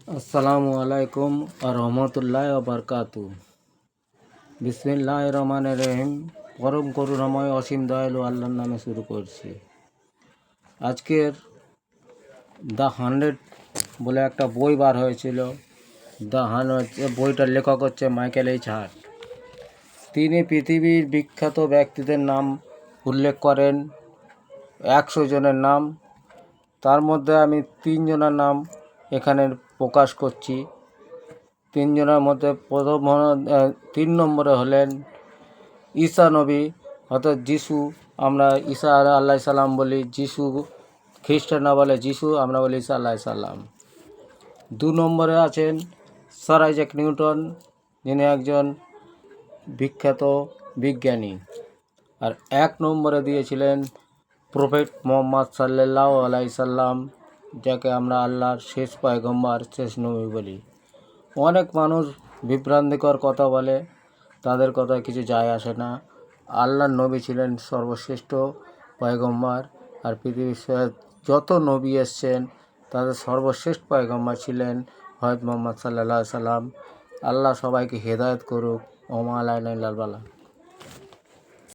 আসসালামু আলাইকুম রহমতুল্লাহ বারকাতু। বিসমিল্লাহির রহমানির রহিম। পরম করুণাময় অসীম দয়ালু আল্লাহর নামে শুরু করছি। আজকের দ্য 100 বলে একটা বই বার হয়েছিল। দ্য 100 বইটার লেখক হচ্ছে মাইকেল এইচ হার্ট। তিনি পৃথিবীর বিখ্যাত ব্যক্তিদের নাম উল্লেখ করেন, 100 জনের নাম। তার মধ্যে আমি 3 জনের নাম এখানে প্রকাশ করছি। 3 জনের মধ্যে প্রথম 3 নম্বরে হলেন ঈসা নবী, অর্থাৎ যিশু। আমরা ঈসা আলাইহিস সালাম বলি, যিশু খ্রিস্টানরা বলে যিশু, আমরা বলি ঈসা আলাইহিস সালাম। 2 নম্বরে আছেন স্যার আইজ্যাক নিউটন, যিনি একজন বিখ্যাত বিজ্ঞানী। আর 1 নম্বরে দিয়েছিলেন প্রফেট মুহাম্মদ সাল্লাল্লাহু আলাইহি সাল্লাম, যাকে আমরা আল্লাহর শেষ পয়গম্বর, শেষ নবী বলি। অনেক মানুষ বিভ্রান্তিকর কথা বলে, তাদের কথা কিছু যায় আসে না। আল্লাহর নবী ছিলেন সর্বশ্রেষ্ঠ পয়গম্বর, আর পৃথিবীর যত নবী এসছেন তাদের সর্বশ্রেষ্ঠ পয়গম্বর ছিলেন হযরত মুহাম্মদ সাল্লাল্লাহু আলাইহি সাল্লাম। আল্লাহ সবাইকে হেদায়েত করুক। ওমা আলাইনা ইল্লাল বালাগ।